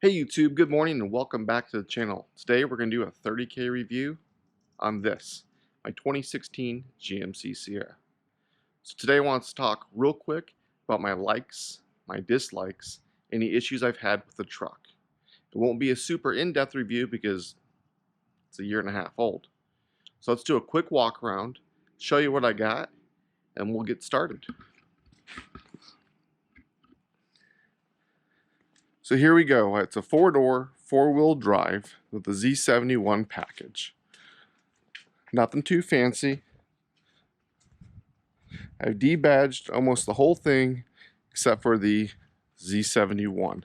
Hey YouTube, good morning and welcome back to the channel. Today we're going to do a 30K review on this, my 2016 GMC Sierra. So today I want to talk real quick about my likes, my dislikes, any issues I've had with the truck. It won't be a super in-depth review because it's a year and a half old. So let's do a quick walk around, show you what I got, and we'll get started. So here we go. It's a four-door, four-wheel drive with the Z71 package. Nothing too fancy. I've debadged almost the whole thing except for the Z71.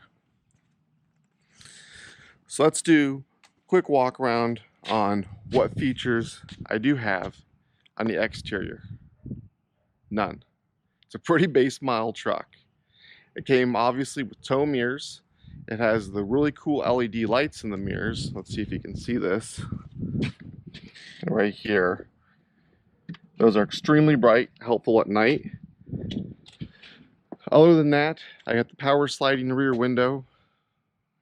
So let's do a quick walk around on what features I do have on the exterior. None. It's a pretty base model truck. It came obviously with tow mirrors. It has the really cool LED lights in the mirrors. Let's see if you can see this. Right here. Those are extremely bright, helpful at night. Other than that, I got the power sliding rear window.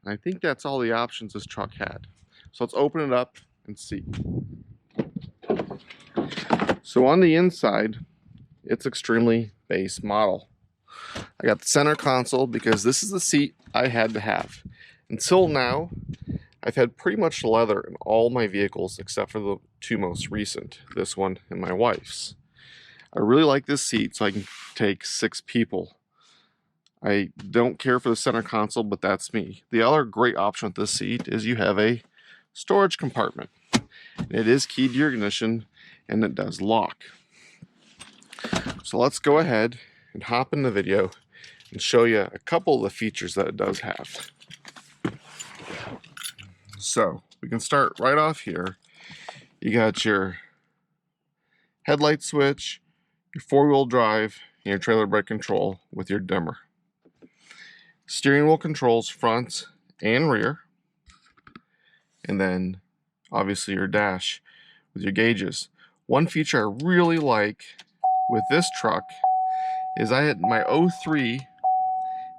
I think that's all the options this truck had. So let's open it up and see. So on the inside, it's extremely base model. I got the center console because this is the seat I had to have. Until now, I've had pretty much leather in all my vehicles except for the two most recent, this one and my wife's. I really like this seat so I can take 6 people. I don't care for the center console, but that's me. The other great option with this seat is you have a storage compartment. It is keyed to your ignition and it does lock. So let's go ahead and hop in the video and show you a couple of the features that it does have. So we can start right off here. You got your headlight switch, your four-wheel drive, and your trailer brake control with your dimmer. Steering wheel controls front and rear. And then obviously your dash with your gauges. One feature I really like with this truck is I had my 03,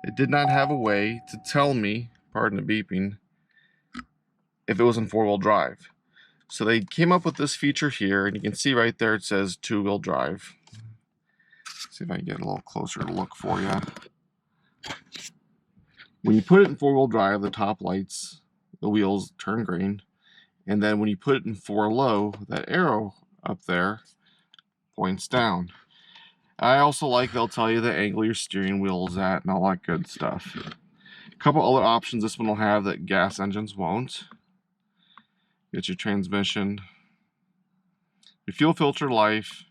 it did not have a way to tell me, pardon the beeping, if it was in four-wheel drive. So they came up with this feature here, and you can see right there it says two-wheel drive. Let's see if I can get a little closer to look for you. When you put it in four-wheel drive, the top lights, the wheels turn green. And then when you put it in four low, that arrow up there points down. I also like they'll tell you the angle your steering wheel is at and all that good stuff. A couple other options this one will have that gas engines won't. Get your transmission, your fuel filter life,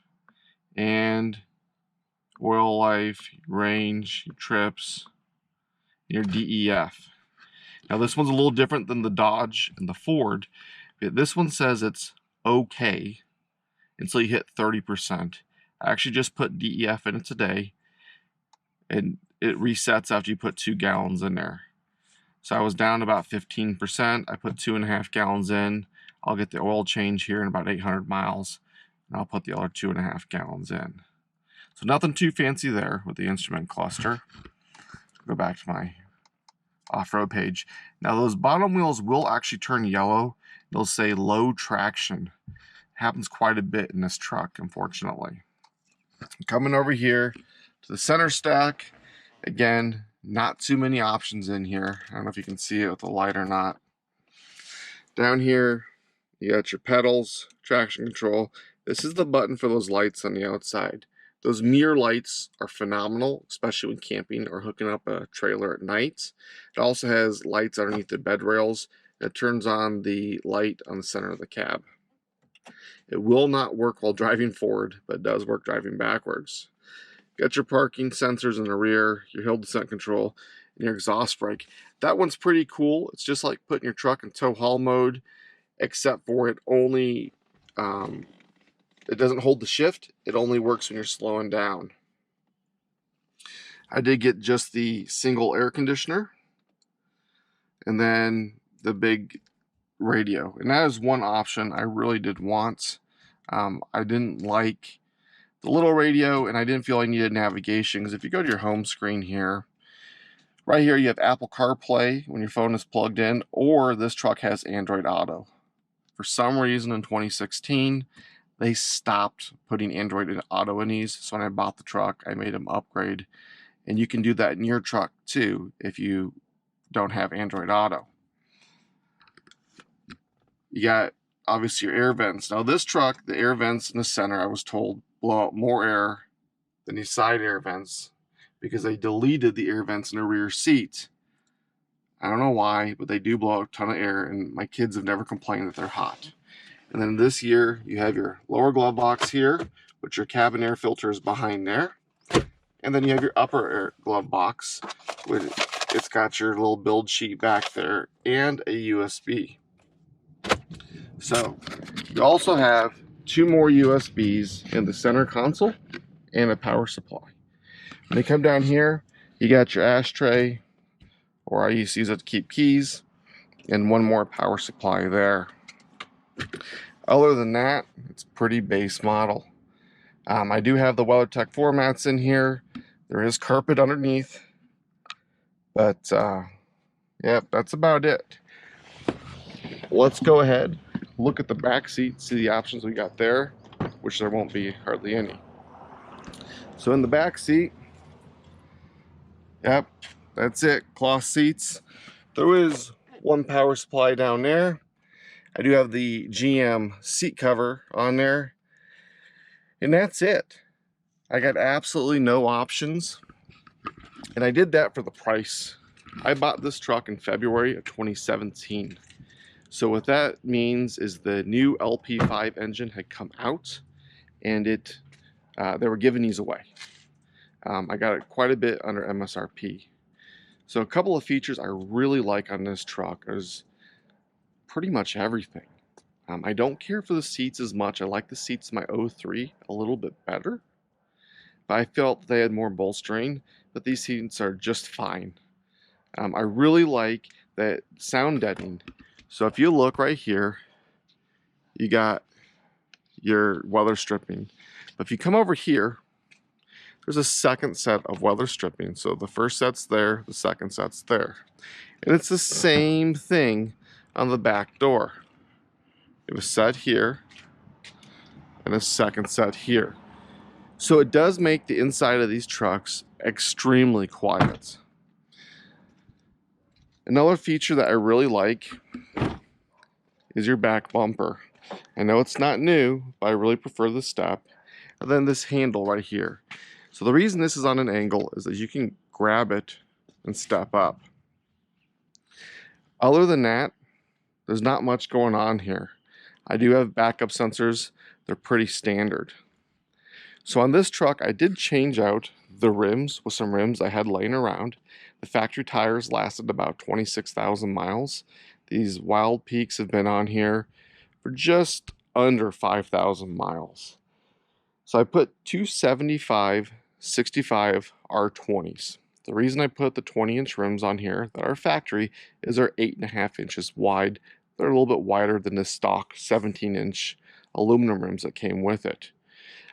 and oil life, range, your trips, your DEF. Now this one's a little different than the Dodge and the Ford. This one says it's okay until you hit 30%. I actually just put DEF in it today, and it resets after you put 2 gallons in there. So I was down about 15%. I put 2.5 gallons in. I'll get the oil change here in about 800 miles, and I'll put the other 2.5 gallons in. So nothing too fancy there with the instrument cluster. Go back to my off-road page. Now those bottom wheels will actually turn yellow. They'll say low traction. It happens quite a bit in this truck, unfortunately. Coming over here to the center stack, again, not too many options in here. I don't know if you can see it with the light or not. Down here, you got your pedals, traction control. This is the button for those lights on the outside. Those mirror lights are phenomenal, especially when camping or hooking up a trailer at night. It also has lights underneath the bed rails that turns on the light on the center of the cab. It will not work while driving forward, but it does work driving backwards. You got your parking sensors in the rear, your hill descent control, and your exhaust brake. That one's pretty cool. It's just like putting your truck in tow haul mode, except for it only it doesn't hold the shift. It only works when you're slowing down. I did get just the single air conditioner and then the big radio. And that is one option I really did want. I didn't like the little radio and I didn't feel I needed navigation because if you go to your home screen here, Right here you have Apple CarPlay when your phone is plugged in, or this truck has Android Auto. For some reason in 2016, they stopped putting Android Auto in these, so when I bought the truck, I made them upgrade. And you can do that in your truck too if you don't have Android Auto. You got obviously your air vents. Now this truck, the air vents in the center, I was told, blow out more air than these side air vents because they deleted the air vents in the rear seat. I don't know why, but they do blow out a ton of air, and my kids have never complained that they're hot. And then this year, you have your lower glove box here, which your cabin air filter is behind there. And then you have your upper air glove box, which it's got your little build sheet back there and a USB. So you also have 2 more USBs in the center console and a power supply. When you come down here, you got your ashtray, or I used to use it to keep keys, and 1 more power supply there. Other than that, it's pretty base model. I do have the WeatherTech floor mats in here. There is carpet underneath, but yeah, that's about it. Let's go ahead, look at the back seat, see the options we got there, which there won't be hardly any. So in the back seat, yep, that's it, cloth seats. There is 1 power supply down there. I do have the GM seat cover on there, and that's it. I got absolutely no options, and I did that for the price. I bought this truck in February of 2017. So what that means is the new LP5 engine had come out, and they were giving these away. I got it quite a bit under MSRP. So a couple of features I really like on this truck is pretty much everything. I don't care for the seats as much. I like the seats in my 03 a little bit better, but I felt they had more bolstering, but these seats are just fine. I really like that sound deadening. So if you look right here, you got your weather stripping. But if you come over here, there's a second set of weather stripping. So the first set's there, the second set's there. And it's the same thing on the back door. You have a set here and a second set here. So it does make the inside of these trucks extremely quiet. Another feature that I really like is your back bumper. I know it's not new, but I really prefer the step. And then this handle right here. So the reason this is on an angle is that you can grab it and step up. Other than that, there's not much going on here. I do have backup sensors. They're pretty standard. So on this truck, I did change out the rims with some rims I had laying around. The factory tires lasted about 26,000 miles. These Wild Peaks have been on here for just under 5,000 miles. So I put 275/65 R20s. The reason I put the 20-inch rims on here that are factory is they're 8.5 inches wide. They're a little bit wider than the stock 17-inch aluminum rims that came with it.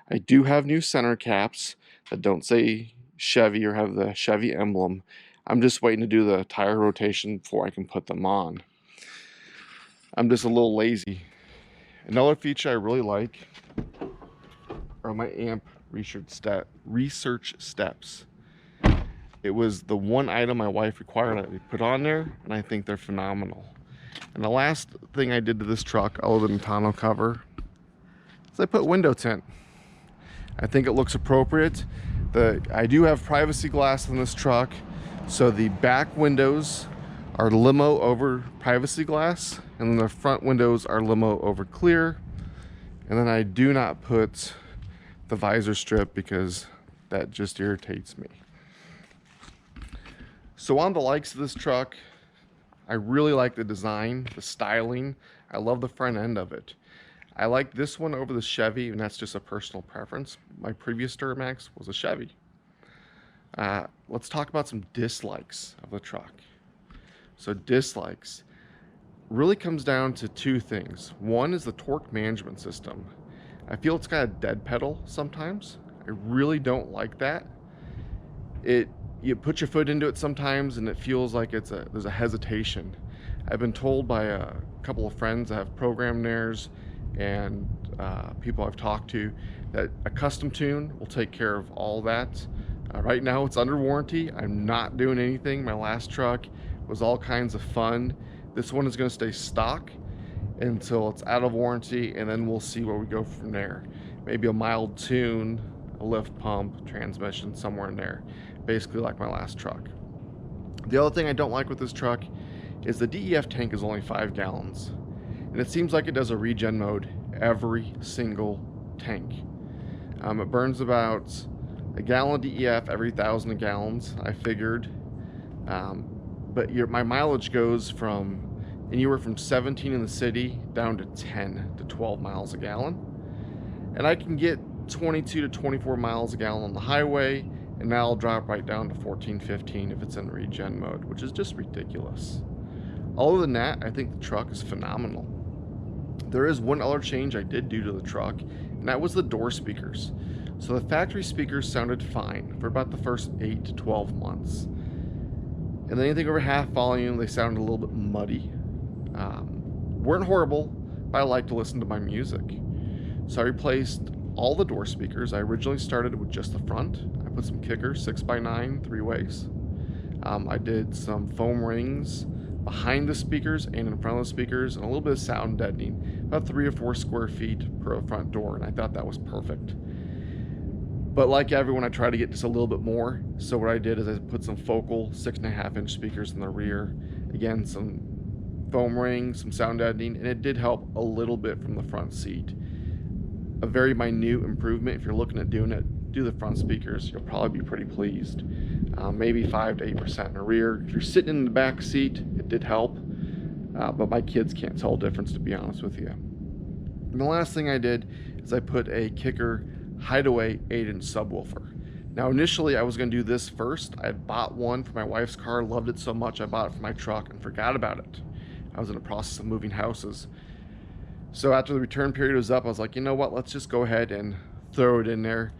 I do have new center caps that don't say Chevy or have the Chevy emblem. I'm just waiting to do the tire rotation before I can put them on. I'm just a little lazy. Another feature I really like are my amp research steps. It was the one item my wife required I put on there, and I think they're phenomenal. And the last thing I did to this truck, other than the tonneau cover, is I put window tint. I think it looks appropriate. I do have privacy glass in this truck, so the back windows are limo over privacy glass, and then the front windows are limo over clear. And then I do not put the visor strip because that just irritates me. So on the likes of this truck, I really like the design, the styling. I love the front end of it. I like this one over the Chevy, and that's just a personal preference. My previous Duramax was a Chevy. Let's talk about some dislikes of the truck. So dislikes really comes down to 2 things. One is the torque management system. I feel it's got a dead pedal sometimes. I really don't like that. It you put your foot into it sometimes and it feels like there's a hesitation. I've been told by a couple of friends that have programmed theirs and people I've talked to that a custom tune will take care of all that. Right now it's under warranty. I'm not doing anything. My last truck was all kinds of fun. This one is going to stay stock until it's out of warranty, and then we'll see where we go from there. Maybe a mild tune, a lift pump, transmission, somewhere in there. Basically like my last truck. The other thing I don't like with this truck is the DEF tank is only 5 gallons. And it seems like it does a regen mode every single tank. It burns about a gallon DEF every 1,000 gallons, I figured. But my mileage goes from anywhere from 17 in the city down to 10 to 12 miles a gallon. And I can get 22 to 24 miles a gallon on the highway, and now I'll drop right down to 14, 15 if it's in regen mode, which is just ridiculous. Other than that, I think the truck is phenomenal. There is one other change I did do to the truck, and that was the door speakers. So the factory speakers sounded fine for about the first 8 to 12 months. And then anything over half volume, they sounded a little bit muddy. Weren't horrible, but I like to listen to my music. So I replaced all the door speakers. I originally started with just the front. I put some kickers, 6x9, 3-ways. I did some foam rings behind the speakers and in front of the speakers, and a little bit of sound deadening, about 3 or 4 square feet per front door, and I thought that was perfect. But like everyone, I tried to get just a little bit more. So what I did is I put some focal 6.5-inch speakers in the rear. Again, some foam rings, some sound deadening, and it did help a little bit from the front seat. A very minute improvement. If you're looking at doing it, do the front speakers. You'll probably be pretty pleased. Maybe 5 to 8% in the rear. If you're sitting in the back seat, it did help. But my kids can't tell the difference, to be honest with you. And the last thing I did is I put a kicker Hideaway 8-inch subwoofer. Now initially I was going to do this first. I had bought one for my wife's car, loved it so much I bought it for my truck and forgot about it. I was in the process of moving houses. So after the return period was up, I was like, you know what, let's just go ahead and throw it in there.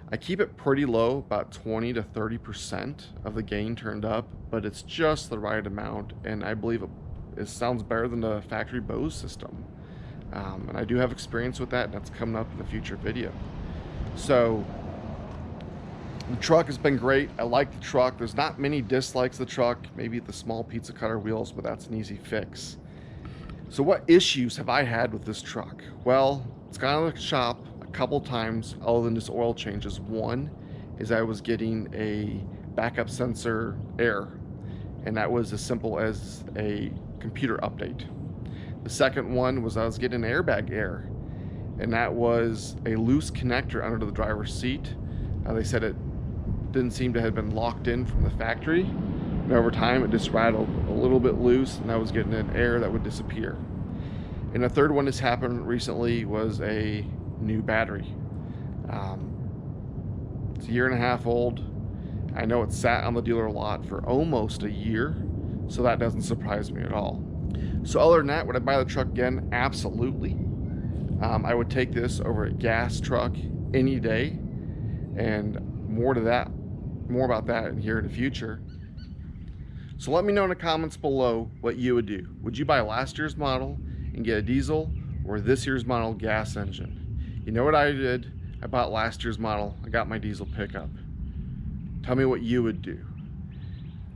I keep it pretty low, about 20 to 30% of the gain turned up, but it's just the right amount, and I believe it sounds better than the factory Bose system. And I do have experience with that, and that's coming up in a future video. So the truck has been great. I like the truck. There's not many dislikes of the truck, maybe the small pizza cutter wheels, but that's an easy fix. So what issues have I had with this truck? Well, it's gone to the shop a couple times other than just oil changes. One is I was getting a backup sensor error, and that was as simple as a computer update. The second one was I was getting an airbag error, and that was a loose connector under the driver's seat. They said it didn't seem to have been locked in from the factory, and over time it just rattled a little bit loose, and I was getting an error that would disappear. And the third one that's happened recently was a new battery. It's a 1.5 years old. I know it sat on the dealer lot for almost a year, so that doesn't surprise me at all. So other than that, would I buy the truck again? Absolutely. I would take this over a gas truck any day, and more about that here in the future. So let me know in the comments below what you would do. Would you buy last year's model and get a diesel, or this year's model gas engine? You know what I did? I bought last year's model. I got my diesel pickup. Tell me what you would do.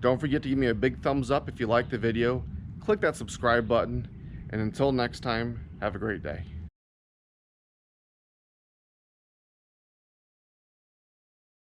Don't forget to give me a big thumbs up if you liked the video. Click that subscribe button, and until next time, have a great day.